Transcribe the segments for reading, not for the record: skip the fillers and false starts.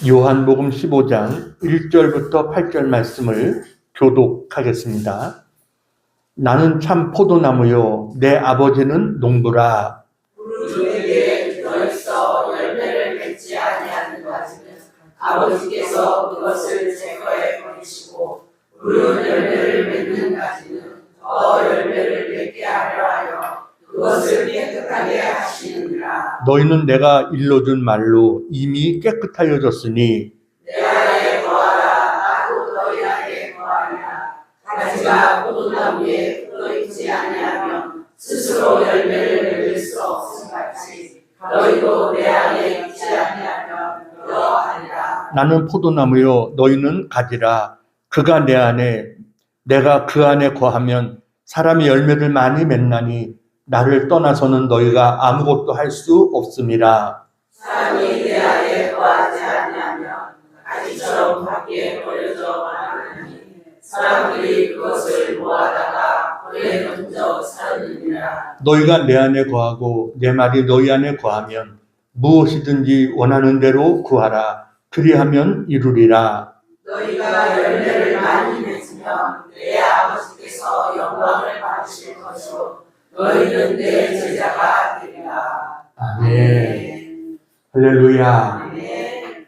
요한복음 15장 1절부터 8절 말씀을 교독하겠습니다. 나는 참 포도나무요 내 아버지는 농부라. 우리에게 들어있어 열매를 맺지 아니하는 가지는 아버지께서 그것을 제거해 버리시고 그 열매를 맺는 가지는 더 열매를 맺게 하려 하여 그것을 깨끗하게 하시느니라. 너희는 내가 일러준 말로 이미 깨끗하여졌으니 내 안에 거하라. 나도 너희 안에 거하리라. 가지가 포도나무에 붙어있지 아니하면 스스로 열매를 맺을 수 없음 같이 너희도 내 안에 있지 아니하면 그러하리라. 나는 포도나무요 너희는 가지라. 그가 내 안에 내가 그 안에 거하면 사람이 열매를 많이 맺나니 나를 떠나서는 너희가 아무것도 할 수 없음이라. 사람이 내 안에 거하지 아니하면 가지처럼 밖에 버려져 나가나니 사람들이 그것을 모아다가 불에 던져 사르느니라. 너희가 내 안에 거하고 내 말이 너희 안에 거하면 무엇이든지 원하는 대로 구하라. 그리하면 이루리라. 너희가 열매를 많이 맺으면 내 아버지께서 영광을 받으실 것이요 너희는 내 제자가 되리라. 아멘. 할렐루야. 아멘.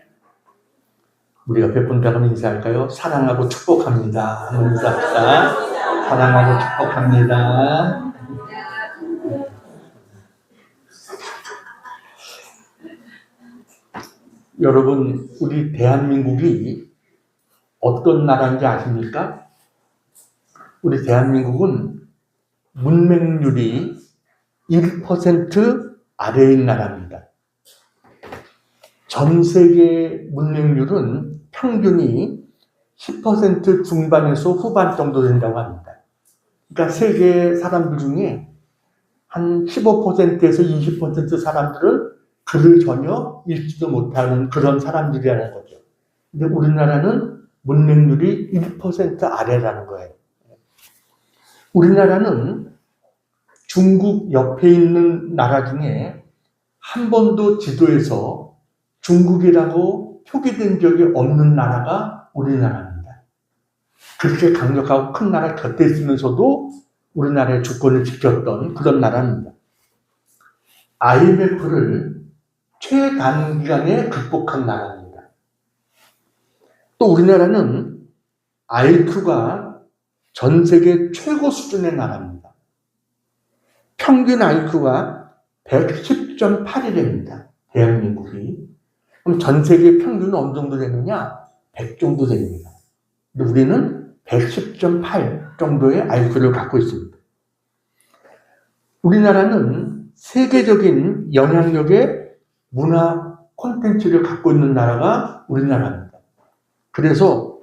우리 옆에 분들하고 인사할까요? 사랑하고 축복합니다. 한번 인사합시다. 사랑하고 축복합니다. 여러분, 우리 대한민국이 어떤 나라인지 아십니까? 우리 대한민국은 문맹률이 1% 아래인 나라입니다. 전 세계 문맹률은 평균이 10% 중반에서 후반 정도 된다고 합니다. 그러니까 세계 사람들 중에 한 15%에서 20% 사람들은 글을 전혀 읽지도 못하는 그런 사람들이라는 거죠. 근데 우리나라는 문맹률이 1% 아래라는 거예요. 우리나라는 중국 옆에 있는 나라 중에 한 번도 지도에서 중국이라고 표기된 적이 없는 나라가 우리나라입니다. 그렇게 강력하고 큰 나라 곁에 있으면서도 우리나라의 주권을 지켰던 그런 나라입니다. IMF를 최단기간에 극복한 나라입니다. 또 우리나라는 IQ가 전 세계 최고 수준의 나라입니다. 평균 IQ가 110.8이랍니다. 대한민국이. 그럼 전 세계 평균은 어느 정도 되느냐? 100 정도 됩니다. 근데 우리는 110.8 정도의 IQ를 갖고 있습니다. 우리나라는 세계적인 영향력의 문화 콘텐츠를 갖고 있는 나라가 우리나라입니다. 그래서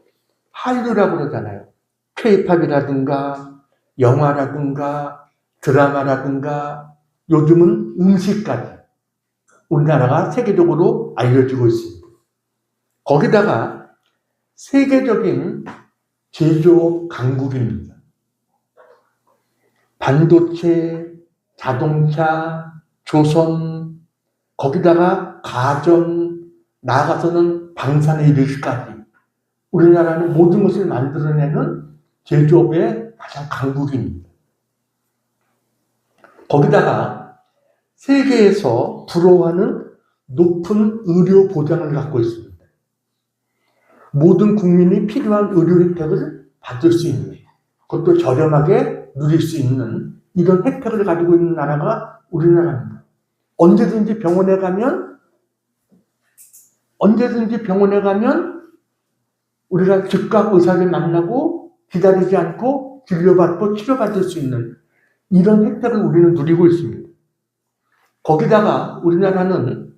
한류라고 그러잖아요. K-팝이라든가 영화라든가 드라마라든가 요즘은 음식까지 우리나라가 세계적으로 알려지고 있습니다. 거기다가 세계적인 제조업 강국입니다. 반도체, 자동차, 조선, 거기다가 가전, 나아가서는 방산에 이르기까지 우리나라는 모든 것을 만들어내는 제조업의 가장 강국입니다. 거기다가 세계에서 부러워하는 높은 의료 보장을 갖고 있습니다. 모든 국민이 필요한 의료 혜택을 받을 수 있는, 그것도 저렴하게 누릴 수 있는 이런 혜택을 가지고 있는 나라가 우리나라입니다. 언제든지 병원에 가면 우리가 즉각 의사를 만나고 기다리지 않고 진료받고 치료받을 수 있는 이런 혜택을 우리는 누리고 있습니다. 거기다가 우리나라는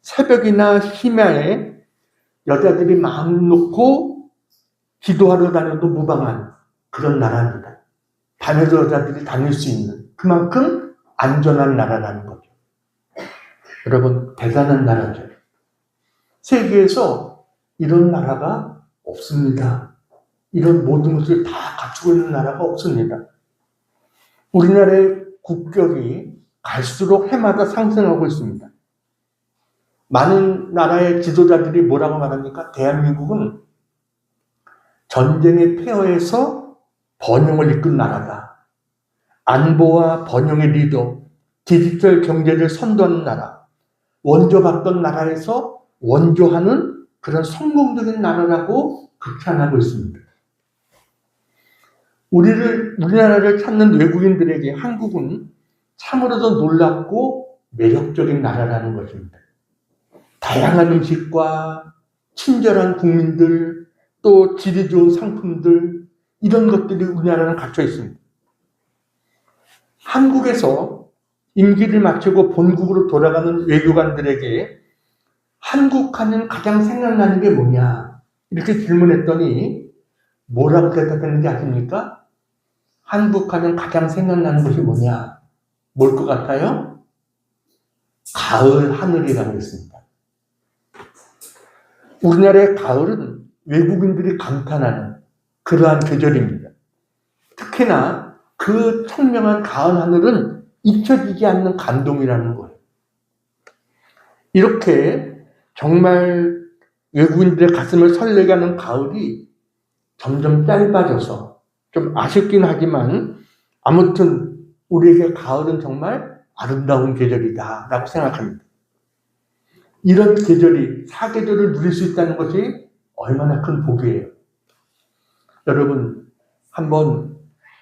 새벽이나 심야에 여자들이 마음 놓고 기도하러 다녀도 무방한 그런 나라입니다. 밤에도 여자들이 다닐 수 있는 그만큼 안전한 나라라는 거죠. 여러분, 대단한 나라죠. 세계에서 이런 나라가 없습니다. 이런 모든 것을 다 갖추고 있는 나라가 없습니다. 우리나라의 국격이 갈수록 해마다 상승하고 있습니다. 많은 나라의 지도자들이 뭐라고 말합니까? 대한민국은 전쟁의 폐허에서 번영을 이끈 나라다. 안보와 번영의 리더, 디지털 경제를 선도하는 나라, 원조받던 나라에서 원조하는 그런 성공적인 나라라고 극찬하고 있습니다. 우리나라를 찾는 외국인들에게 한국은 참으로도 놀랍고 매력적인 나라라는 것입니다. 다양한 음식과 친절한 국민들, 또 질이 좋은 상품들, 이런 것들이 우리나라는 갖춰 있습니다. 한국에서 임기를 마치고 본국으로 돌아가는 외교관들에게 한국 하면 가장 생각나는 게 뭐냐? 이렇게 질문했더니 뭐라고 대답했는지 아십니까? 한국 하면 가장 생각나는 것이 뭐냐? 뭘 것 같아요? 가을 하늘이라고 했습니다. 우리나라의 가을은 외국인들이 감탄하는 그러한 계절입니다. 특히나 그 청명한 가을 하늘은 잊혀지지 않는 감동이라는 거예요. 이렇게 정말 외국인들의 가슴을 설레게 하는 가을이 점점 짧아져서 좀 아쉽긴 하지만 아무튼 우리에게 가을은 정말 아름다운 계절이다 라고 생각합니다. 이런 계절이 사계절을 누릴 수 있다는 것이 얼마나 큰 복이에요. 여러분 한번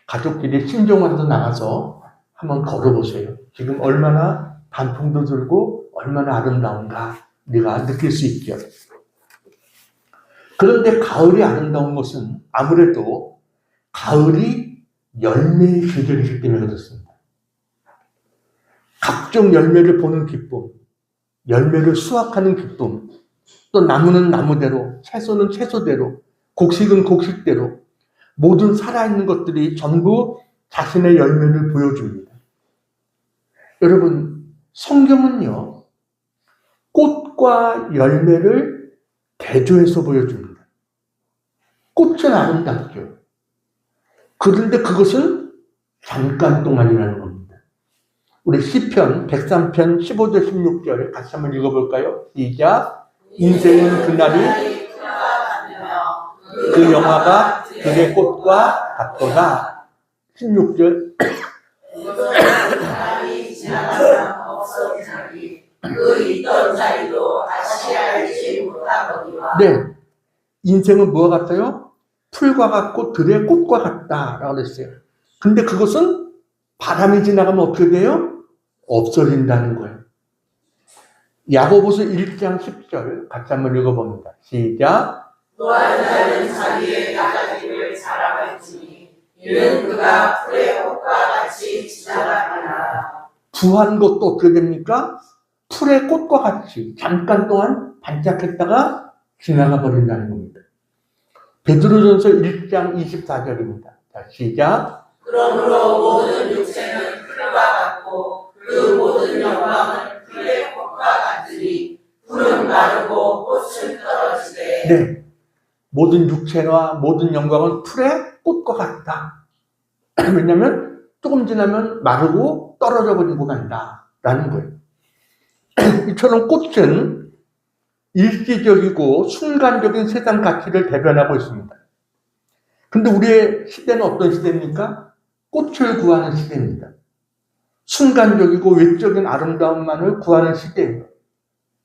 가족끼리 신정원도 나가서 한번 걸어보세요. 지금 얼마나 단풍도 들고 얼마나 아름다운가 우리가 느낄 수 있죠. 그런데 가을이 아름다운 것은 아무래도 가을이 열매의 계절이기 때문에 그렇습니다. 각종 열매를 보는 기쁨, 열매를 수확하는 기쁨, 또 나무는 나무대로, 채소는 채소대로, 곡식은 곡식대로 모든 살아있는 것들이 전부 자신의 열매를 보여줍니다. 여러분, 성경은요, 꽃과 열매를 대조해서 보여줍니다. 꽃은 아름답죠. 그런데 그것은 잠깐 동안이라는 겁니다. 우리 시편 103편 15절 16절 같이 한번 읽어볼까요? 시작. 인생은 그날이 그 영화가 그의 꽃과 같도다. 16절. 사람이 지나가면 없어지나니 그 있던 자리도 다시 알지 못하거니와. 네, 인생은 뭐와 같아요? 풀과 같고 들의 꽃과 같다라고 그랬어요. 근데 그것은 바람이 지나가면 어떻게 돼요? 없어진다는 거예요. 야고보서 1장 10절 같이 한번 읽어봅니다. 시작. 또한 자는 자기의 나가기를 자랑할지니 이는 그가 풀의 꽃과 같이 지나가리라. 부한 것도 어떻게 됩니까? 풀의 꽃과 같이 잠깐 동안 반짝했다가 지나가 버린다는 겁니다. 베드로전서 1장 24절입니다. 자, 시작. 그러므로 모든 육체는 풀과 같고 그 모든 영광은 풀의 꽃과 같으니 풀은 마르고 꽃은 떨어지되. 네, 모든 육체와 모든 영광은 풀의 꽃과 같다. 왜냐하면 조금 지나면 마르고 떨어져 버리고 간다라는 거예요. 이처럼 꽃은 일시적이고 순간적인 세상 가치를 대변하고 있습니다. 근데 우리의 시대는 어떤 시대입니까? 꽃을 구하는 시대입니다. 순간적이고 외적인 아름다움만을 구하는 시대예요.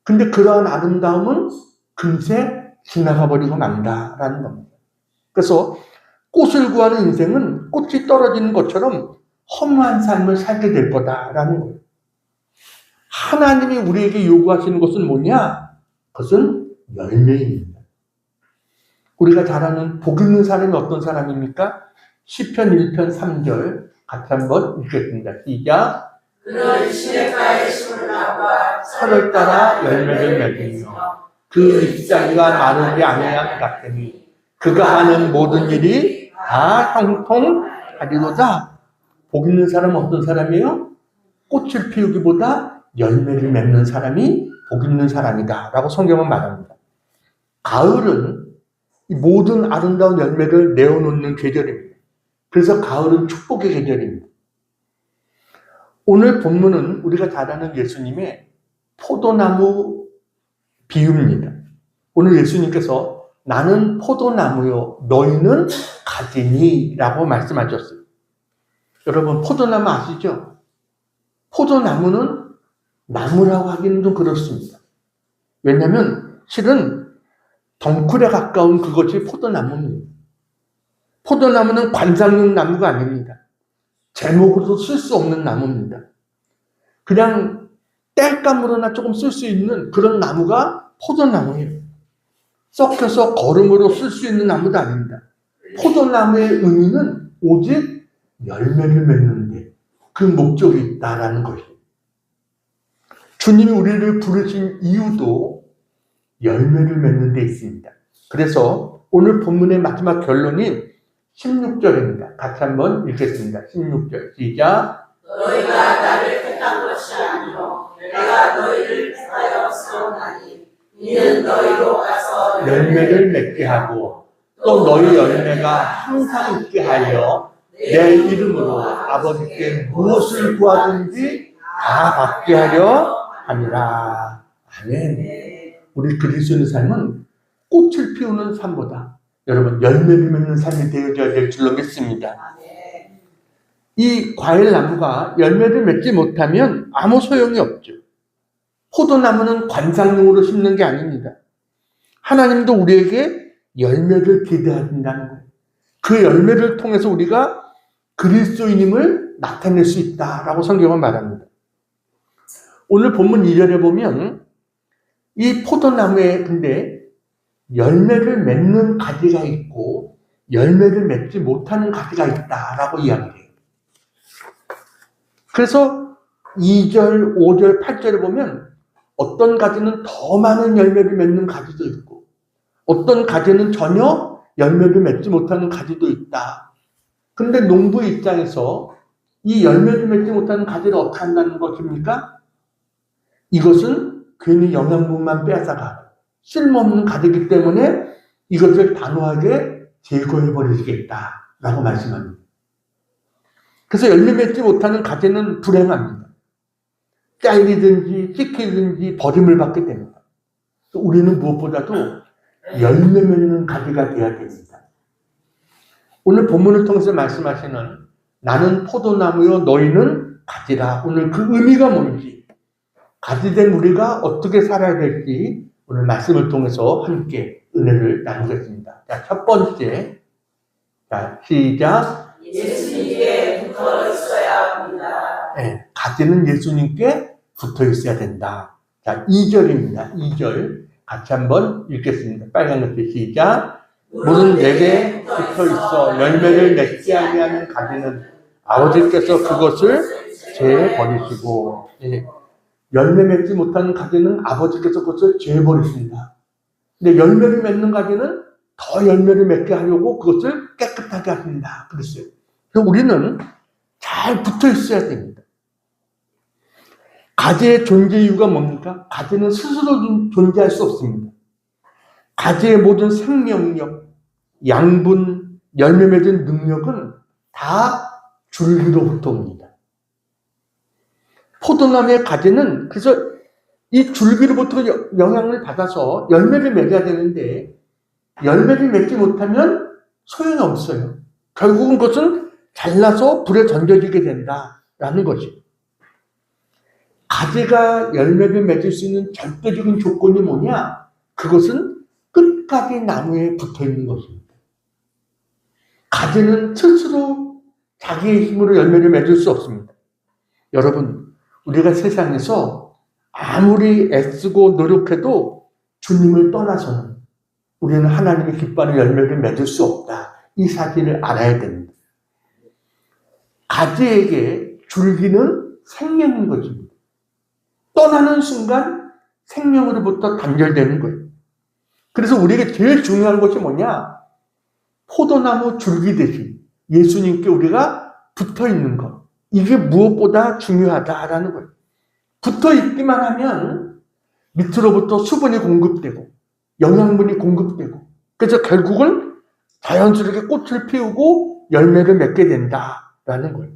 근데 그러한 아름다움은 금세 지나가 버리고 만다라는 겁니다. 그래서 꽃을 구하는 인생은 꽃이 떨어지는 것처럼 허무한 삶을 살게 될 거다라는 거예요. 하나님이 우리에게 요구하시는 것은 뭐냐? 그것은 열매입니다. 우리가 잘 아는 복 있는 사람이 어떤 사람입니까? 시편 1편 3절 같이 한번 읽겠습니다. 시작. 그는 시냇가에 심은 나무와 철을 따라 열매를 맺으며 그 잎사귀가 마르지 아니한 같으니 그가 하는 모든 일이 다 형통하리로다. 복 있는 사람은 어떤 사람이에요? 꽃을 피우기보다 열매를 맺는 사람이 복 있는 사람이다 라고 성경은 말합니다. 가을은 이 모든 아름다운 열매를 내어놓는 계절입니다. 그래서 가을은 축복의 계절입니다. 오늘 본문은 우리가 잘 아는 예수님의 포도나무 비유입니다. 오늘 예수님께서 나는 포도나무요 너희는 가지니 라고 말씀하셨어요. 여러분 포도나무 아시죠? 포도나무는 나무라고 하기는 좀 그렇습니다. 왜냐하면 실은 덩쿨에 가까운 그것이 포도나무입니다. 포도나무는 관상용 나무가 아닙니다. 제목으로도 쓸 수 없는 나무입니다. 그냥 땔감으로나 조금 쓸 수 있는 그런 나무가 포도나무예요. 썩혀서 거름으로 쓸 수 있는 나무도 아닙니다. 포도나무의 의미는 오직 열매를 맺는데 그 목적이 있다라는 것이에요. 주님이 우리를 부르신 이유도 열매를 맺는 데 있습니다. 그래서 오늘 본문의 마지막 결론이 16절입니다. 같이 한번 읽겠습니다. 16절 시작. 너희가 나를 택한 것이 아니요 내가 너희를 택하여 세우나니 이는 너희로 가서 열매를 맺게 하고 또 너희 열매가 항상 있게 하여 내 이름으로 아버지께 무엇을 구하든지 다 받게 하려 함이라. 아멘. 우리 그리스도인의 삶은 꽃을 피우는 삶보다 여러분 열매를 맺는 삶이 되어져야 될 줄로 믿습니다. 이 과일나무가 열매를 맺지 못하면 아무 소용이 없죠. 포도나무는 관상용으로 심는 게 아닙니다. 하나님도 우리에게 열매를 기대한다는 거예요. 그 열매를 통해서 우리가 그리스도인임을 나타낼 수 있다라고 성경은 말합니다. 오늘 본문 2절에 보면 이 포도나무에 근데 열매를 맺는 가지가 있고 열매를 맺지 못하는 가지가 있다라고 이야기해요. 그래서 2절, 5절, 8절에 보면 어떤 가지는 더 많은 열매를 맺는 가지도 있고 어떤 가지는 전혀 열매를 맺지 못하는 가지도 있다. 그런데 농부 입장에서 이 열매를 맺지 못하는 가지를 어떻게 한다는 것입니까? 이것은 괜히 영양분만 빼앗아가 쓸모없는 가지이기 때문에 이것을 단호하게 제거해버리겠다라고 말씀합니다. 그래서 열매 맺지 못하는 가지는 불행합니다. 잘리든지 찢기든지 버림을 받게 됩니다. 우리는 무엇보다도 열매 맺는 가지가 되어야 됩니다. 오늘 본문을 통해서 말씀하시는 나는 포도나무요 너희는 가지라. 오늘 그 의미가 뭔지 가지된 우리가 어떻게 살아야 될지 오늘 말씀을 통해서 함께 은혜를 나누겠습니다. 자, 첫 번째. 자, 시작. 예수님께 붙어 있어야 합니다. 네, 가지는 예수님께 붙어 있어야 된다. 자, 2절입니다. 2절. 같이 한번 읽겠습니다. 빨간 글씨 시작. 물은 내게 붙어 있어 열매를 맺지 아니하는 가지는 아버지께서 그것을 제버리시고, 예, 열매 맺지 못하는 가지는 아버지께서 그것을 제버리십니다. 근데 열매를 맺는 가지는 더 열매를 맺게 하려고 그것을 깨끗하게 하십니다. 그랬어요. 그래서 우리는 잘 붙어 있어야 됩니다. 가지의 존재 이유가 뭡니까? 가지는 스스로 존재할 수 없습니다. 가지의 모든 생명력, 양분, 열매 맺은 능력은 다 줄기로부터 옵니다. 포도나무의 가지는 그래서 이 줄기로부터 영향을 받아서 열매를 맺어야 되는데 열매를 맺지 못하면 소용이 없어요. 결국은 그것은 잘라서 불에 던져지게 된다라는 것이. 가지가 열매를 맺을 수 있는 절대적인 조건이 뭐냐? 그것은 끝까지 나무에 붙어 있는 것입니다. 가지는 스스로 자기의 힘으로 열매를 맺을 수 없습니다. 여러분, 우리가 세상에서 아무리 애쓰고 노력해도 주님을 떠나서는 우리는 하나님의 기뻐하는 열매를 맺을 수 없다. 이 사실을 알아야 됩니다. 가지에게 줄기는 생명인 것입니다. 떠나는 순간 생명으로부터 단절되는 거예요. 그래서 우리에게 제일 중요한 것이 뭐냐? 포도나무 줄기 대신 예수님께 우리가 붙어 있는 것. 이게 무엇보다 중요하다라는 거예요. 붙어 있기만 하면 밑으로부터 수분이 공급되고 영양분이 공급되고 그래서 결국은 자연스럽게 꽃을 피우고 열매를 맺게 된다라는 거예요.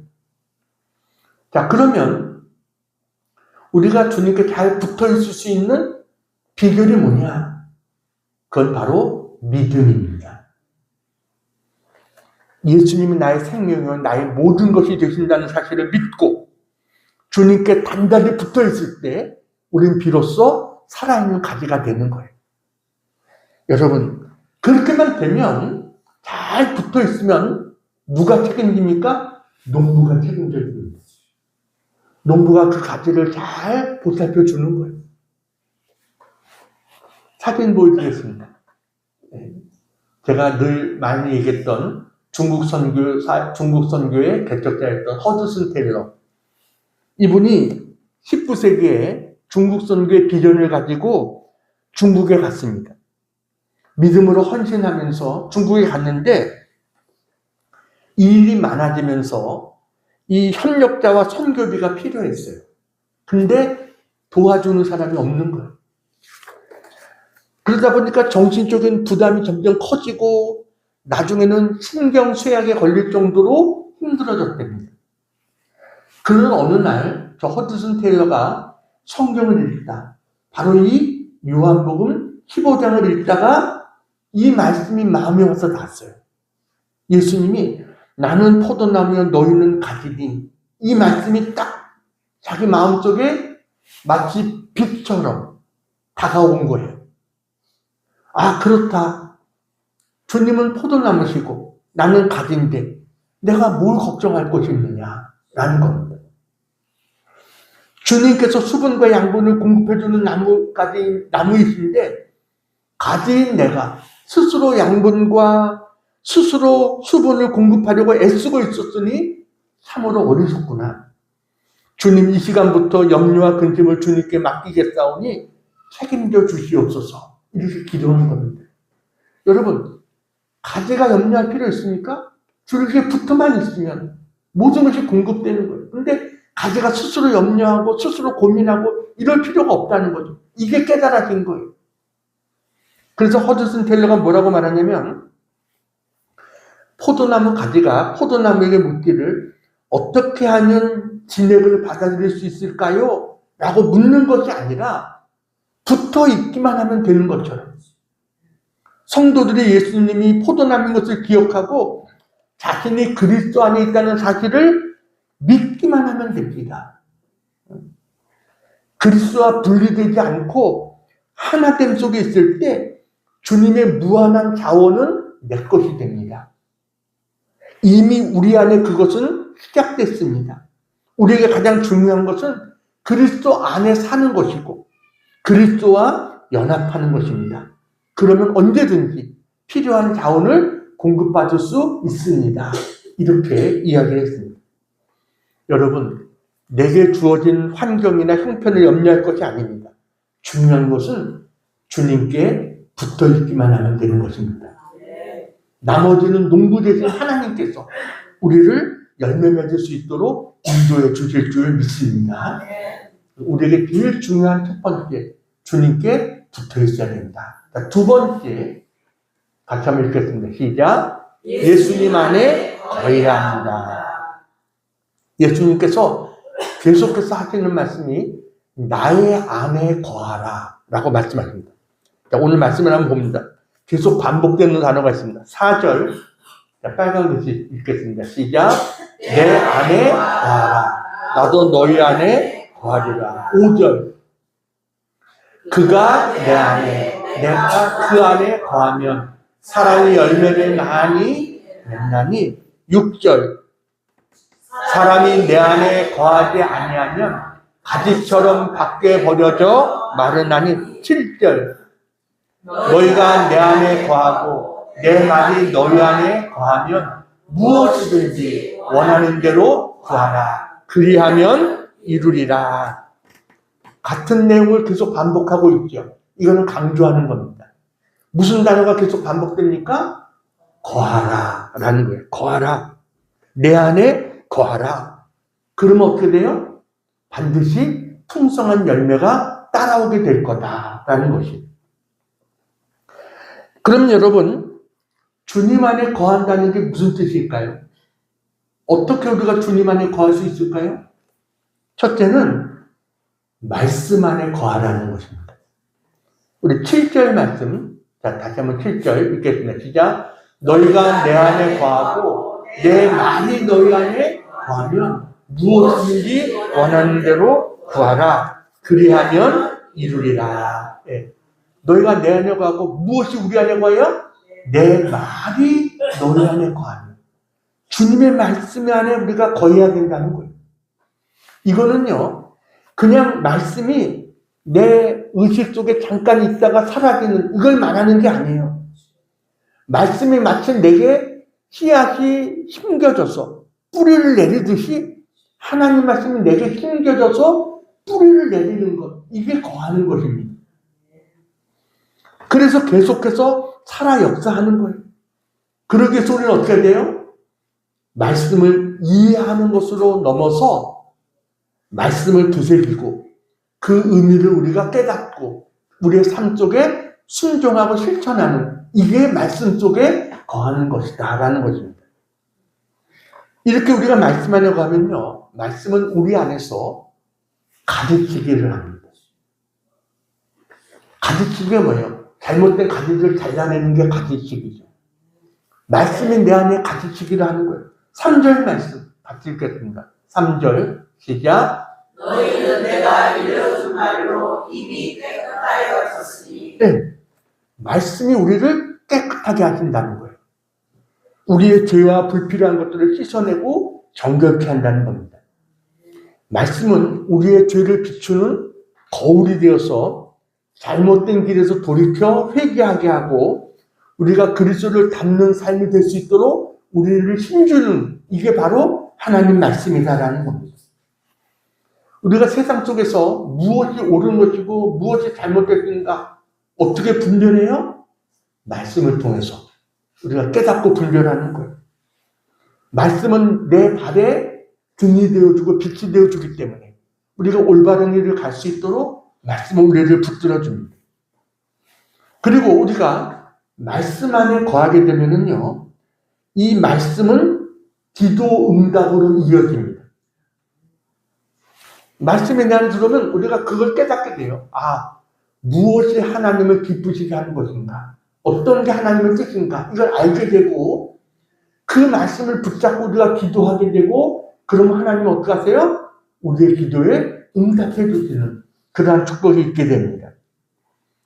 자, 그러면 우리가 주님께 잘 붙어 있을 수 있는 비결이 뭐냐? 그건 바로 믿음입니다. 예수님이 나의 생명이요 나의 모든 것이 되신다는 사실을 믿고 주님께 단단히 붙어 있을 때 우리는 비로소 살아있는 가지가 되는 거예요. 여러분, 그렇게만 되면, 잘 붙어 있으면 누가 책임집니까? 농부가 책임져줍니다. 농부가 그 가지를 잘 보살펴 주는 거예요. 사진 보여드리겠습니다. 제가 늘 많이 얘기했던 중국 선교의 개척자였던 허드슨 테일러. 이분이 19세기에 중국 선교의 비전을 가지고 중국에 갔습니다. 믿음으로 헌신하면서 중국에 갔는데 일이 많아지면서 이 협력자와 선교비가 필요했어요. 근데 도와주는 사람이 없는 거예요. 그러다 보니까 정신적인 부담이 점점 커지고 나중에는 신경쇠약에 걸릴 정도로 힘들어졌답니다. 그런 어느 날 저 허드슨 테일러가 성경을 읽다, 바로 이 요한복음 15장을 읽다가 이 말씀이 마음에 와서 닿았어요. 예수님이 나는 포도나무여 너희는 가지니, 이 말씀이 딱 자기 마음속에 마치 빛처럼 다가온 거예요. 아, 그렇다. 주님은 포도나무시고 나는 가지인데 내가 뭘 걱정할 것이 있느냐라는 겁니다. 주님께서 수분과 양분을 공급해주는 나무이신데 가지인 내가 스스로 양분과 스스로 수분을 공급하려고 애쓰고 있었으니 참으로 어리석구나. 주님, 이 시간부터 염려와 근심을 주님께 맡기겠사오니 책임져 주시옵소서. 이렇게 기도하는 겁니다. 여러분, 가지가 염려할 필요 있습니까? 주님께 붙어만 있으면 모든 것이 공급되는 거예요. 근데 가지가 스스로 염려하고 스스로 고민하고 이럴 필요가 없다는 거죠. 이게 깨달아진 거예요. 그래서 허드슨 테일러가 뭐라고 말하냐면, 포도나무 가지가 포도나무에게 묻기를 어떻게 하면 진액을 받아들일 수 있을까요? 라고 묻는 것이 아니라 붙어 있기만 하면 되는 것처럼 성도들이 예수님이 포도나무인 것을 기억하고 자신이 그리스도 안에 있다는 사실을 믿기만 하면 됩니다. 그리스도와 분리되지 않고 하나됨 속에 있을 때 주님의 무한한 자원은 내 것이 됩니다. 이미 우리 안에 그것은 시작됐습니다. 우리에게 가장 중요한 것은 그리스도 안에 사는 것이고 그리스도와 연합하는 것입니다. 그러면 언제든지 필요한 자원을 공급받을 수 있습니다. 이렇게 이야기를 했습니다. 여러분, 내게 주어진 환경이나 형편을 염려할 것이 아닙니다. 중요한 것은 주님께 붙어 있기만 하면 되는 것입니다. 나머지는 농부 대신 하나님께서 우리를 열매 맺을 수 있도록 인도해 주실 줄 믿습니다. 우리에게 제일 중요한 첫 번째, 주님께 붙어 있어야 됩니다. 두 번째, 같이 한번 읽겠습니다. 시작. 예수님 안에 거해야 합니다. 예수님께서 계속해서 하시는 말씀이 나의 안에 거하라 라고 말씀하십니다. 자, 오늘 말씀을 한번 봅니다. 계속 반복되는 단어가 있습니다. 4절, 자, 빨간 글씨 읽겠습니다. 시작. 내 안에 거하라. 나도 너희 안에 거하리라. 5절, 그가 내 안에, 내가 그 안에 거하면 사랑의 열매를 많이 맺나니. 6절, 사람이 내 안에 거하지 아니하면 가지처럼 밖에 버려져 마르나니. 7절, 너희가 내 안에 거하고 내 말이 너희 안에 거하면 무엇이든지 원하는 대로 구하라. 그리하면 이루리라. 같은 내용을 계속 반복하고 있죠. 이거는 강조하는 겁니다. 무슨 단어가 계속 반복됩니까? 거하라 라는 거예요. 거하라. 내 안에 거하라. 그러면 어떻게 돼요? 반드시 풍성한 열매가 따라오게 될 거다라는 것이에요. 그럼 여러분, 주님 안에 거한다는 게 무슨 뜻일까요? 어떻게 우리가 주님 안에 거할 수 있을까요? 첫째는 말씀 안에 거하라는 것입니다. 우리 7절 말씀, 자, 다시 한번 7절 읽겠습니다. 시작. 너희가 내 안에 거하고 내 말이 너희 안에 거하면 무엇이든지 원하는 대로 구하라. 그리하면 이루리라. 예. 너희가 내 안에 거하고 무엇이 우리 안에 거하여? 내 말이 너희 안에 거하면. 주님의 말씀 안에 우리가 거해야 된다는 거예요. 이거는요, 그냥 말씀이 내 의식 속에 잠깐 있다가 사라지는 이걸 말하는 게 아니에요. 말씀이 마치 내게 씨앗이 심겨져서 뿌리를 내리듯이 하나님 말씀이 내게 심겨져서 뿌리를 내리는 것, 이게 거하는 것입니다. 그래서 계속해서 살아 역사하는 거예요. 그러기 위해서 우리는 어떻게 돼요? 말씀을 이해하는 것으로 넘어서 말씀을 되새기고 그 의미를 우리가 깨닫고 우리의 삶 속에 순종하고 실천하는, 이게 말씀 속에 거하는 것이다 라는 것입니다. 이렇게 우리가 말씀 안에 거하면요, 말씀은 우리 안에서 가르치기를 합니다. 가르치기가 뭐예요? 잘못된 가지를 잘라내는 게 가르치기죠. 말씀이 내 안에 가르치기를 하는 거예요. 3절 말씀 같이 읽겠습니다. 3절 시작. 너희는 내가 일러준 말로 이미 깨끗하여졌으니. 네. 말씀이 우리를 깨끗하게 하신다는 거예요. 우리의 죄와 불필요한 것들을 씻어내고 정결케 한다는 겁니다. 말씀은 우리의 죄를 비추는 거울이 되어서 잘못된 길에서 돌이켜 회개하게 하고 우리가 그리스도를 닮는 삶이 될 수 있도록 우리를 힘주는, 이게 바로 하나님 말씀이다라는 겁니다. 우리가 세상 속에서 무엇이 옳은 것이고 무엇이 잘못됐는가 어떻게 분별해요? 말씀을 통해서 우리가 깨닫고 분별하는 거예요. 말씀은 내 발에 등이 되어주고 빛이 되어주기 때문에 우리가 올바른 길을 갈 수 있도록 말씀은 우리를 붙들어줍니다. 그리고 우리가 말씀 안에 거하게 되면은요, 이 말씀은 기도 응답으로 이어집니다. 말씀이 내 안에 들어오면 우리가 그걸 깨닫게 돼요. 아, 무엇이 하나님을 기쁘시게 하는 것인가? 어떤 게 하나님의 뜻인가? 이걸 알게 되고 그 말씀을 붙잡고 우리가 기도하게 되고 그러면 하나님은 어떻게 하세요? 우리의 기도에 응답해 주시는 그러한 축복이 있게 됩니다.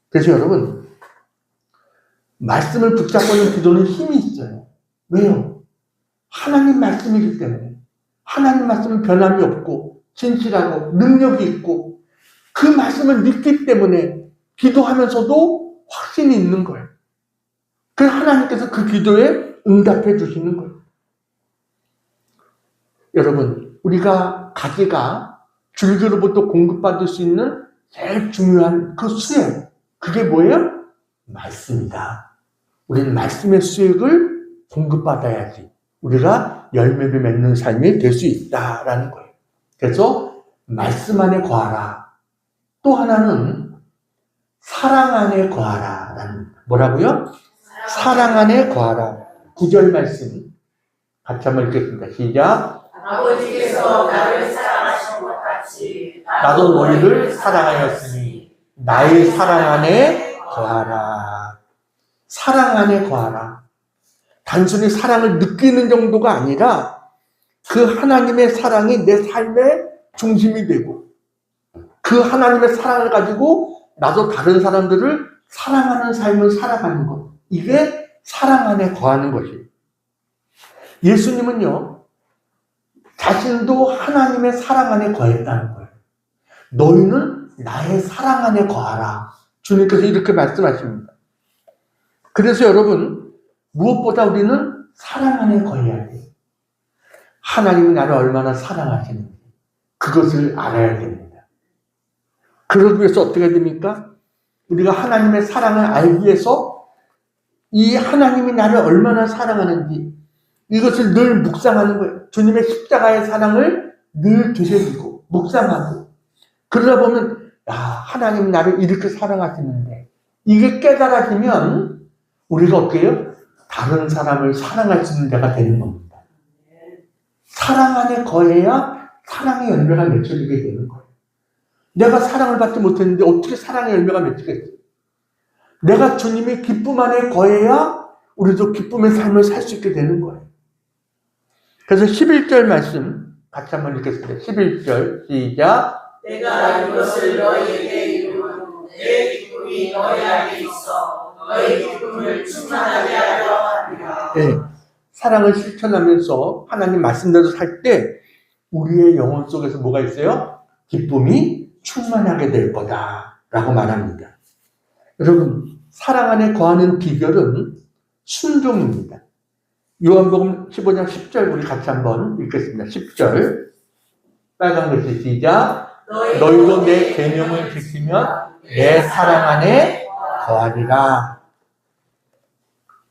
그래서 여러분, 말씀을 붙잡고 있는 기도는 힘이 있어요. 왜요? 하나님 말씀이기 때문에. 하나님 말씀은 변함이 없고 진실하고 능력이 있고 그 말씀을 믿기 때문에 기도하면서도 확신이 있는 거예요. 그래서 하나님께서 그 기도에 응답해 주시는 거예요. 여러분, 우리가 가지가 줄기로부터 공급받을 수 있는 제일 중요한 그 수액, 그게 뭐예요? 말씀이다. 우리는 말씀의 수액을 공급받아야지 우리가 열매를 맺는 삶이 될 수 있다라는 거예요. 그래서 말씀 안에 거하라. 또 하나는 사랑 안에 거하라. 라는, 뭐라고요? 사랑 안에 거하라. 9절 말씀 같이 한번 읽겠습니다. 시작. 아버지께서 나를 사랑하신 것 같이 나도 너희를 사랑하였으니 나의 사랑 안에 거하라. 사랑 안에 거하라. 단순히 사랑을 느끼는 정도가 아니라 그 하나님의 사랑이 내 삶의 중심이 되고 그 하나님의 사랑을 가지고 나도 다른 사람들을 사랑하는 삶을 살아가는 것, 이게 사랑 안에 거하는 것이에요. 예수님은요, 자신도 하나님의 사랑 안에 거했다는 거예요. 너희는 나의 사랑 안에 거하라. 주님께서 이렇게 말씀하십니다. 그래서 여러분, 무엇보다 우리는 사랑 안에 거해야 돼요. 하나님이 나를 얼마나 사랑하시는지 그것을 알아야 됩니다. 그러기 위해서 어떻게 됩니까? 우리가 하나님의 사랑을 알기 위해서 이 하나님이 나를 얼마나 사랑하는지 이것을 늘 묵상하는 거예요. 주님의 십자가의 사랑을 늘 되새기고 묵상하고 그러다 보면 하나님이 나를 이렇게 사랑하시는데 이게 깨달아지면 우리가 어떻게 해요? 다른 사람을 사랑할 수 있는 데가 되는 겁니다. 사랑 안에 거해야 사랑의 열매가 맺혀지게 되는 거예요. 내가 사랑을 받지 못했는데 어떻게 사랑의 열매가 맺히겠어요? 내가 주님의 기쁨 안에 거해야 우리도 기쁨의 삶을 살 수 있게 되는 거예요. 그래서 11절 말씀 같이 한번 읽겠습니다. 11절 시작. 내가 이것을 너희에게 이루면 내 기쁨이 너희 안에 있어 너희 기쁨을 충만하게 하려 합니다. 네, 사랑을 실천하면서 하나님 말씀대로 살 때 우리의 영혼 속에서 뭐가 있어요? 기쁨이 충만하게 될 거다라고 말합니다. 여러분, 사랑 안에 거하는 비결은 순종입니다. 요한복음 15장 10절 우리 같이 한번 읽겠습니다. 10절 빨간 글씨 시작. 너희도 내 계명을 지키면 내 사랑 안에 거하리라.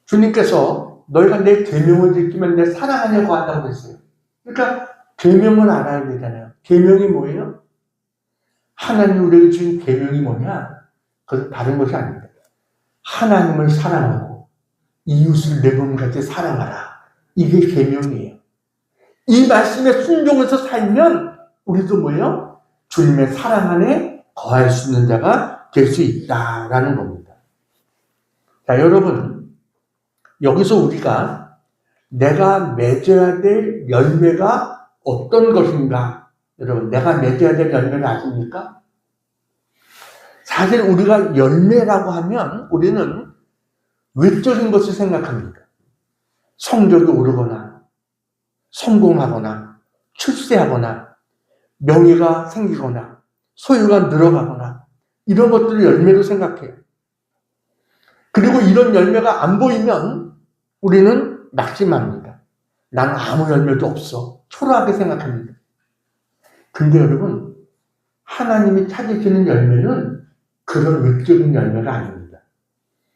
주님께서 너희가 내 계명을 지키면 내 사랑 안에 거한다고 했어요. 그러니까 계명을 알아야 되잖아요. 계명이 뭐예요? 하나님 우리에게 주신 계명이 뭐냐? 그것은 다른 것이 아닙니다. 하나님을 사랑하고 이웃을 내 몸같이 사랑하라. 이게 계명이에요. 이 말씀에 순종해서 살면 우리도 뭐예요? 주님의 사랑 안에 거할 수 있는 자가 될 수 있다라는 겁니다. 자, 여러분, 여기서 우리가 내가 맺어야 될 열매가 어떤 것인가? 여러분, 내가 맺어야 될 열매를 아십니까? 사실 우리가 열매라고 하면 우리는 외적인 것을 생각합니다. 성적이 오르거나, 성공하거나, 출세하거나, 명예가 생기거나, 소유가 늘어가거나, 이런 것들을 열매로 생각해요. 그리고 이런 열매가 안 보이면 우리는 낙심합니다. 난 아무 열매도 없어. 초라하게 생각합니다. 근데 여러분, 하나님이 찾으시는 열매는 그런 외적인 열매가 아닙니다.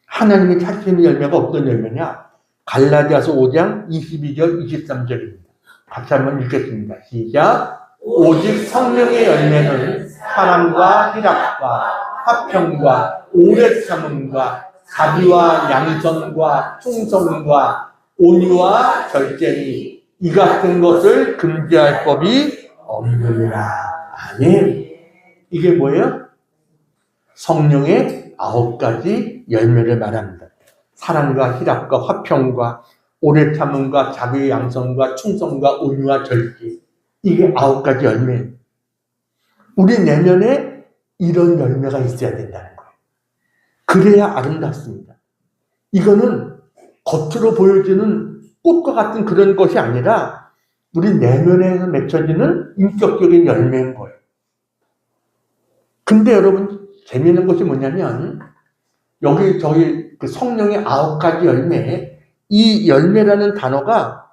하나님이 찾으시는 열매가 어떤 열매냐? 갈라디아서 5장 22절 23절입니다. 같이 한번 읽겠습니다. 시작. 오직 성령의 열매는 사랑과 희락과 화평과 오래 참음과 자비와 양선과 충성과 온유와 절제니 이 같은 것을 금지할 법이 없느니라. 아멘. 이게 뭐예요? 성령의 9가지 열매를 말합니다. 사랑과 희락과 화평과 오래 참음과 자비의 양선과 충성과 온유와 절제. 이게 9가지 열매. 우리 내면에 이런 열매가 있어야 된다는 거예요. 그래야 아름답습니다. 이거는 겉으로 보여지는 꽃과 같은 그런 것이 아니라 우리 내면에서 맺혀지는 인격적인 열매인 거예요. 근데 여러분, 재미있는 것이 뭐냐면 여기 저희 그 성령의 9가지 열매, 이 열매라는 단어가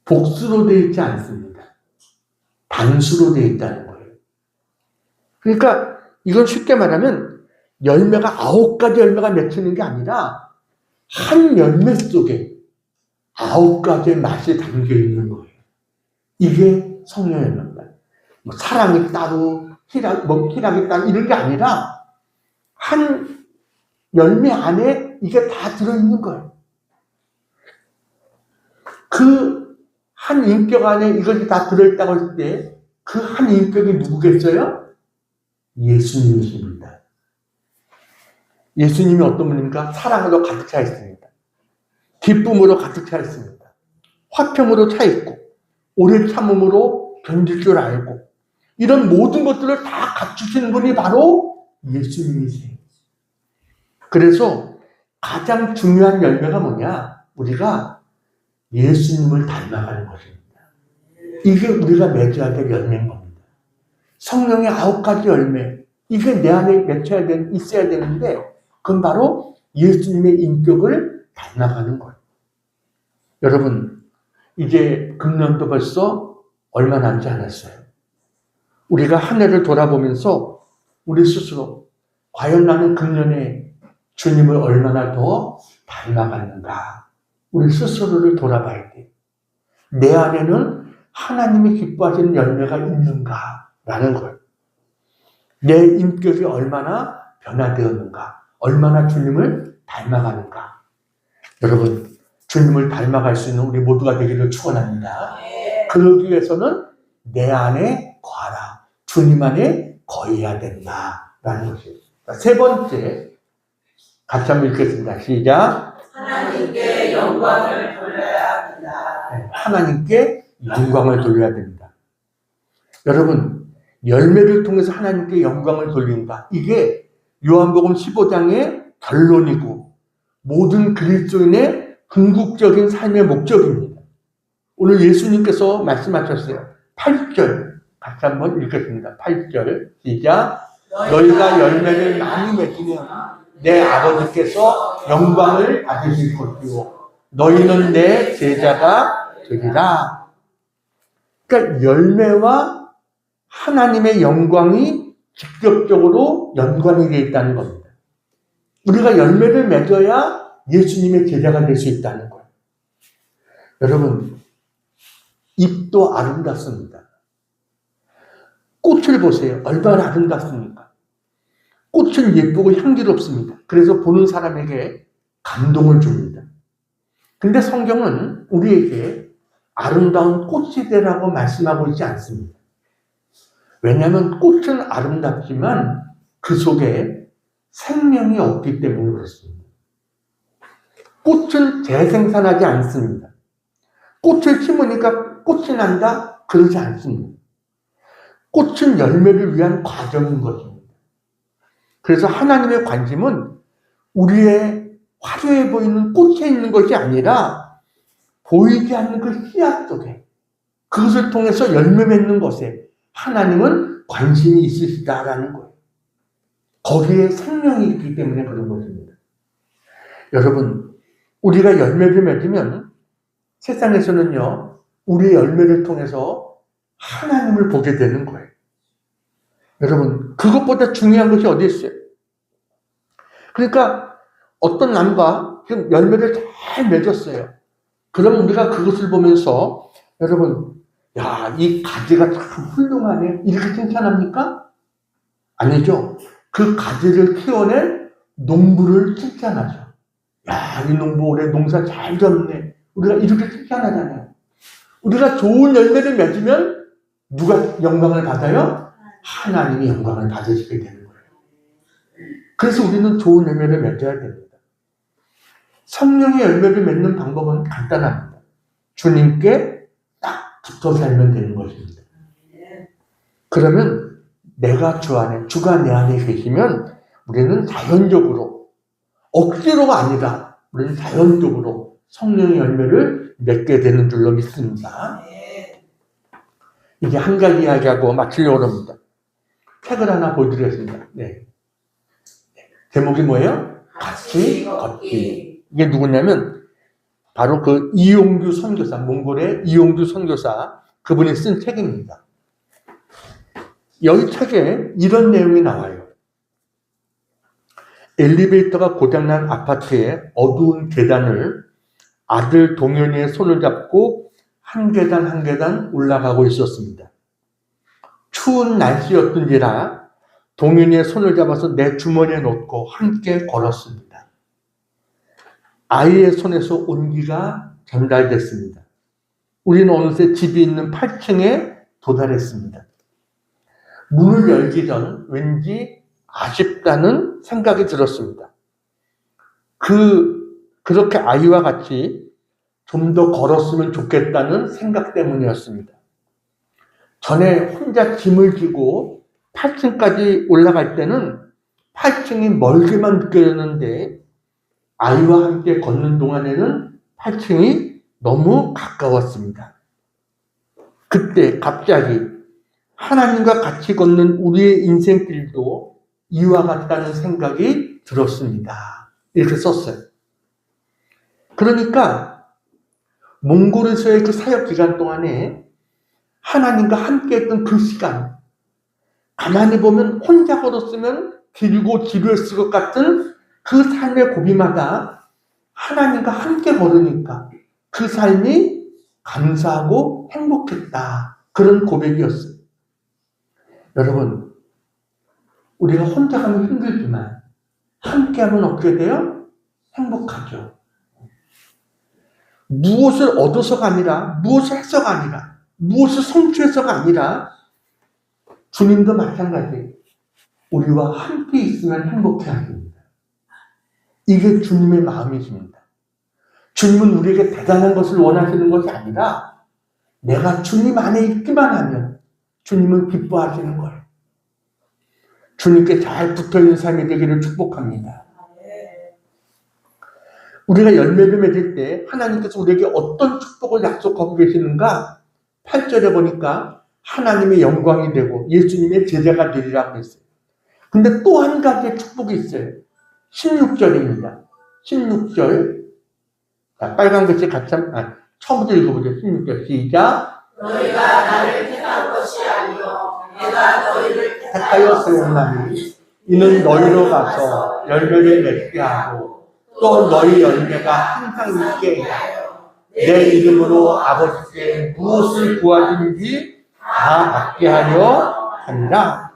복수로 되어 있지 않습니다. 단수로 되어 있다는 거예요. 그러니까 이건 쉽게 말하면 열매가 9가지 열매가 맺히는 게 아니라 한 열매 속에 9가지의 맛이 담겨 있는 거예요. 이게 성령의 열매입니다. 뭐 사랑이 따로, 희락이 따로 이런 게 아니라 한 열매 안에 이게 다 들어있는 거예요. 그 한 인격 안에 이것이 다 들어있다고 했을 때 그 한 인격이 누구겠어요? 예수님이십니다. 예수님이 어떤 분입니까? 사랑으로 가득 차 있습니다. 기쁨으로 가득 차 있습니다. 화평으로 차 있고 오래 참음으로 견딜 줄 알고 이런 모든 것들을 다 갖추시는 분이 바로 예수님이세요. 그래서 가장 중요한 열매가 뭐냐? 우리가 예수님을 닮아가는 것입니다. 이게 우리가 맺어야 될 열매인 겁니다. 성령의 9가지 열매, 이게 내 안에 있어야 되는데 그건 바로 예수님의 인격을 닮아가는 거예요. 여러분, 이제 금년도 벌써 얼마 남지 않았어요. 우리가 한 해를 돌아보면서 우리 스스로 과연 나는 금년에 주님을 얼마나 더 닮아갔는가? 우리 스스로를 돌아봐야 돼요. 내 안에는 하나님이 기뻐하시는 열매가 있는가라는 걸. 내 인격이 얼마나 변화되었는가? 얼마나 주님을 닮아가는가? 여러분, 주님을 닮아갈 수 있는 우리 모두가 되기를 축원합니다. 그러기 위해서는 내 안에 거하라. 주님 안에 거해야 된다라는 것이에요. 세 번째, 같이 한번 읽겠습니다. 시작. 하나님께 영광을 돌려야 합니다. 네, 하나님께 영광을 돌려야 됩니다. 여러분, 열매를 통해서 하나님께 영광을 돌린다. 이게 요한복음 15장의 결론이고 모든 그리스도인의 궁극적인 삶의 목적입니다. 오늘 예수님께서 말씀하셨어요. 8절 같이 한번 읽겠습니다. 8절 시작. 너희가 열매를 많이 맺으면 내 아버지께서 영광을 받으실 것이요 너희는 내 제자가 되리라. 그러니까 열매와 하나님의 영광이 직접적으로 연관이 되어 있다는 겁니다. 우리가 열매를 맺어야 예수님의 제자가 될 수 있다는 거예요. 여러분, 잎도 아름답습니다. 꽃을 보세요. 얼마나 아름답습니까? 꽃은 예쁘고 향기롭습니다. 그래서 보는 사람에게 감동을 줍니다. 근데 성경은 우리에게 아름다운 꽃이 되라고 말씀하고 있지 않습니다. 왜냐하면 꽃은 아름답지만 그 속에 생명이 없기 때문에 그렇습니다. 꽃은 재생산하지 않습니다. 꽃을 심으니까 꽃이 난다? 그러지 않습니다. 꽃은 열매를 위한 과정인 것입니다. 그래서 하나님의 관심은 우리의 화려해 보이는 꽃에 있는 것이 아니라 보이지 않는 그 씨앗 속에 그것을 통해서 열매 맺는 것에 하나님은 관심이 있으시다라는 거예요. 거기에 생명이 있기 때문에 그런 것입니다. 여러분, 우리가 열매를 맺으면 세상에서는요, 우리의 열매를 통해서 하나님을 보게 되는 거예요. 여러분, 그것보다 중요한 것이 어디 있어요? 그러니까 어떤 나무가 지금 열매를 잘 맺었어요. 그럼 우리가 그것을 보면서 여러분, 야, 이 가지가 참 훌륭하네. 이렇게 칭찬합니까? 아니죠. 그 가지를 키워낸 농부를 칭찬하죠. 야, 이 농부 올해 농사 잘 졌네. 우리가 이렇게 칭찬하잖아요. 우리가 좋은 열매를 맺으면 누가 영광을 받아요? 하나님이 영광을 받으시게 되는 거예요. 그래서 우리는 좋은 열매를 맺어야 됩니다. 성령의 열매를 맺는 방법은 간단합니다. 주님께 딱 붙어 살면 되는 것입니다. 그러면 내가 주 안에, 주가 내 안에 계시면 우리는 자연적으로, 억지로가 아니라 우리는 자연적으로 성령의 열매를 맺게 되는 줄로 믿습니다. 이제 한 가지 이야기하고 마치려고 합니다. 책을 하나 보여드리겠습니다. 네. 제목이 뭐예요? 같이 걷기. 이게 누구냐면 바로 그 이용규 선교사, 몽골의 이용규 선교사, 그분이 쓴 책입니다. 여기 책에 이런 내용이 나와요. 엘리베이터가 고장난 아파트의 어두운 계단을 아들 동현이의 손을 잡고 한 계단 한 계단 올라가고 있었습니다. 추운 날씨였던지라 동현이의 손을 잡아서 내 주머니에 넣고 함께 걸었습니다. 아이의 손에서 온기가 전달됐습니다. 우리는 어느새 집이 있는 8층에 도달했습니다. 문을 열기 전 왠지 아쉽다는 생각이 들었습니다. 그렇게 아이와 같이 좀 더 걸었으면 좋겠다는 생각 때문이었습니다. 전에 혼자 짐을 지고 8층까지 올라갈 때는 8층이 멀게만 느껴졌는데 아이와 함께 걷는 동안에는 8층이 너무 가까웠습니다. 그때 갑자기 하나님과 같이 걷는 우리의 인생길도 이와 같다는 생각이 들었습니다. 이렇게 썼어요. 그러니까 몽골에서의 그 사역 기간 동안에 하나님과 함께 했던 그 시간, 가만히 보면 혼자 걸었으면 길고 지루했을 것 같은 그 삶의 고비마다 하나님과 함께 걸으니까 그 삶이 감사하고 행복했다. 그런 고백이었어요. 여러분, 우리가 혼자 가면 힘들지만 함께 하면 어떻게 돼요? 행복하죠. 무엇을 얻어서가 아니라, 무엇을 해서가 아니라, 무엇을 성취해서가 아니라 주님도 마찬가지 우리와 함께 있으면 행복해 하십니다. 이게 주님의 마음이십니다. 주님은 우리에게 대단한 것을 원하시는 것이 아니라 내가 주님 안에 있기만 하면 주님은 기뻐하시는 거예요. 주님께 잘 붙어있는 삶이 되기를 축복합니다. 우리가 열매를 맺을 때 하나님께서 우리에게 어떤 축복을 약속하고 계시는가? 8절에 보니까 하나님의 영광이 되고 예수님의 제자가 되리라고 했어요. 근데 또 한 가지의 축복이 있어요. 16절입니다. 16절. 자, 빨간 글씨 같이 처음부터 읽어보죠. 16절 시작. 너희가 나를 택한 것이 아니요 내가 너희를 택하여 세웠나니 이는 너희로 가서 열매를 맺게 하고 또 너희 열매가 항상 있게 하여 내 이름으로 아버지께 무엇을 구하든지 다 받게 하려 하니라.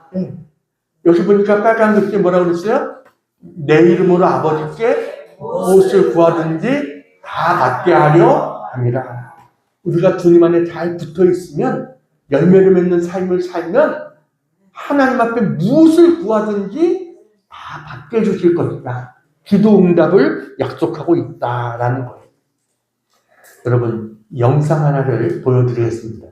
여기 보니까 빨간 글씨 뭐라고 그랬어요? 내 이름으로 아버지께 무엇을 구하든지 다 받게 하려 합니다. 우리가 주님 안에 잘 붙어 있으면 열매를 맺는 삶을 살면 하나님 앞에 무엇을 구하든지 다 받게 해주실 것이다. 기도 응답을 약속하고 있다라는 거예요. 여러분, 영상 하나를 보여드리겠습니다.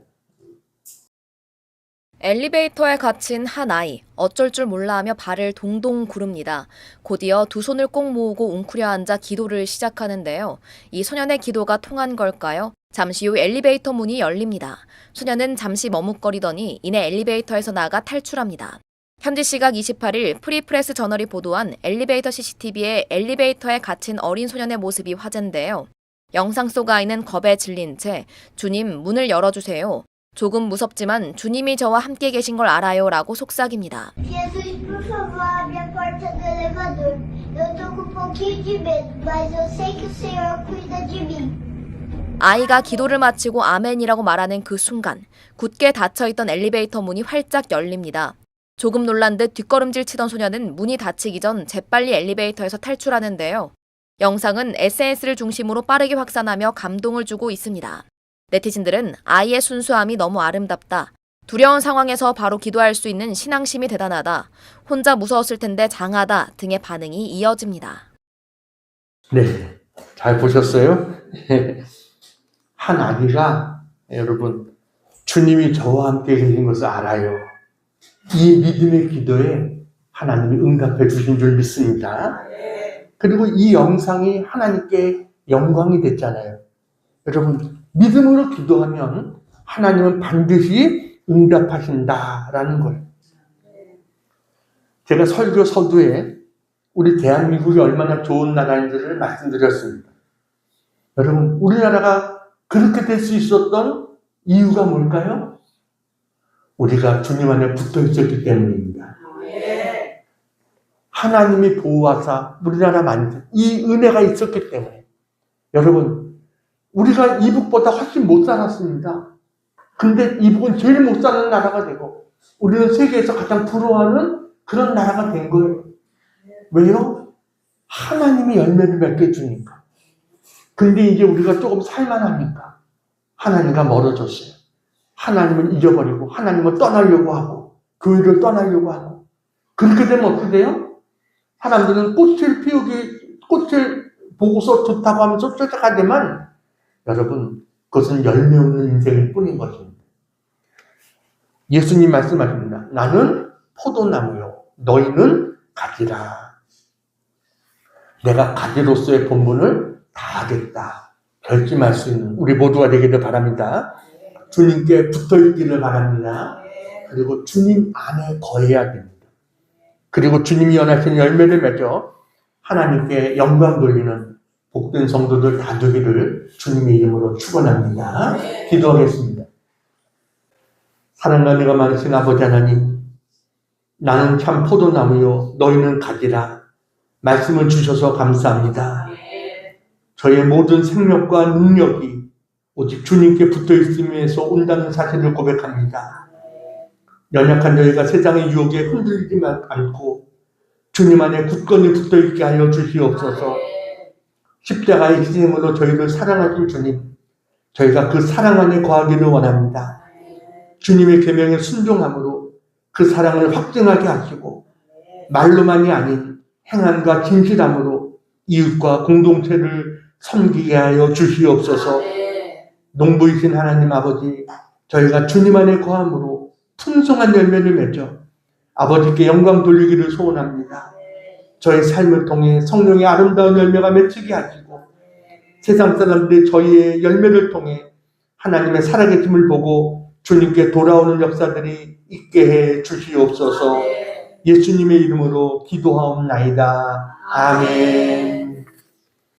엘리베이터에 갇힌 한 아이, 어쩔 줄 몰라하며 발을 동동 구릅니다. 곧이어 두 손을 꼭 모으고 웅크려 앉아 기도를 시작하는데요. 이 소년의 기도가 통한 걸까요? 잠시 후 엘리베이터 문이 열립니다. 소년은 잠시 머뭇거리더니 이내 엘리베이터에서 나가 탈출합니다. 현지 시각 28일 프리프레스 저널이 보도한 엘리베이터 CCTV에 엘리베이터에 갇힌 어린 소년의 모습이 화제인데요. 영상 속 아이는 겁에 질린 채 "주님, 문을 열어주세요. 조금 무섭지만 주님이 저와 함께 계신 걸 알아요 라고 속삭입니다. Jesus, por favor, abre a porta do elevador. Eu tô com um pouquinho de medo, mas eu sei que o Senhor cuida de mim. 아이가 기도를 마치고 아멘이라고 말하는 그 순간 굳게 닫혀있던 엘리베이터 문이 활짝 열립니다. 조금 놀란 듯 뒷걸음질 치던 소녀는 문이 닫히기 전 재빨리 엘리베이터에서 탈출하는데요. 영상은 SNS를 중심으로 빠르게 확산하며 감동을 주고 있습니다. 네티즌들은 아이의 순수함이 너무 아름답다. 두려운 상황에서 바로 기도할 수 있는 신앙심이 대단하다. 혼자 무서웠을 텐데 장하다 등의 반응이 이어집니다. 네, 잘 보셨어요? 한 아기가 여러분 주님이 저와 함께 계신 것을 알아요. 이 믿음의 기도에 하나님이 응답해 주신 줄 믿습니다. 그리고 이 영상이 하나님께 영광이 됐잖아요. 여러분 믿음으로 기도하면 하나님은 반드시 응답하신다라는 거예요. 제가 설교 서두에 우리 대한민국이 얼마나 좋은 나라인지를 말씀드렸습니다. 여러분 우리나라가 그렇게 될 수 있었던 이유가 뭘까요? 우리가 주님 안에 붙어 있었기 때문입니다. 하나님이 보호하사 우리나라 만든 이 은혜가 있었기 때문에 여러분 우리가 이북보다 훨씬 못 살았습니다. 근데 이북은 제일 못 사는 나라가 되고 우리는 세계에서 가장 부러워하는 그런 나라가 된 거예요. 왜요? 하나님이 열매를 맺게 해주니까. 근데 이제 우리가 조금 살만하니까 하나님과 멀어졌어요. 하나님을 잊어버리고 하나님을 떠나려고 하고 교회를 떠나려고 하고 그렇게 되면 어떻게 돼요? 사람들은 꽃을 보고서 좋다고 하면서 쫓아가지만 여러분 그것은 열매 없는 인생일 뿐인 것입니다. 예수님 말씀하십니다. 나는 포도나무요 너희는 가지라. 내가 가지로서의 본분을 다하겠다 결심할 수 있는 우리 모두가 되기를 바랍니다. 주님께 붙어있기를 바랍니다. 그리고 주님 안에 거해야 됩니다. 그리고 주님이 원하시는 열매를 맺어 하나님께 영광 돌리는 복된 성도들 다 되기를 주님의 이름으로 축원합니다. 기도하겠습니다. 사랑과 은혜가 많으신 아버지 하나님, 나는 참 포도나무요 너희는 가지라 말씀을 주셔서 감사합니다. 저의 모든 생명과 능력이 오직 주님께 붙어있음에서 온다는 사실을 고백합니다. 연약한 저희가 세상의 유혹에 흔들리지 않고 주님 안에 굳건히 붙어있게 하여 주시옵소서. 십자가의 희생으로 저희를 사랑하신 주님, 저희가 그 사랑 안에 거하기를 원합니다. 주님의 계명에 순종함으로 그 사랑을 확증하게 하시고 말로만이 아닌 행함과 진실함으로 이웃과 공동체를 섬기게 하여 주시옵소서. 농부이신 하나님 아버지, 저희가 주님 안에 거함으로 풍성한 열매를 맺어 아버지께 영광 돌리기를 소원합니다. 저희 삶을 통해 성령의 아름다운 열매가 맺히게 하시고 세상 사람들이 저희의 열매를 통해 하나님의 살아계심을 보고 주님께 돌아오는 역사들이 있게 해 주시옵소서. 예수님의 이름으로 기도하옵나이다. 아멘.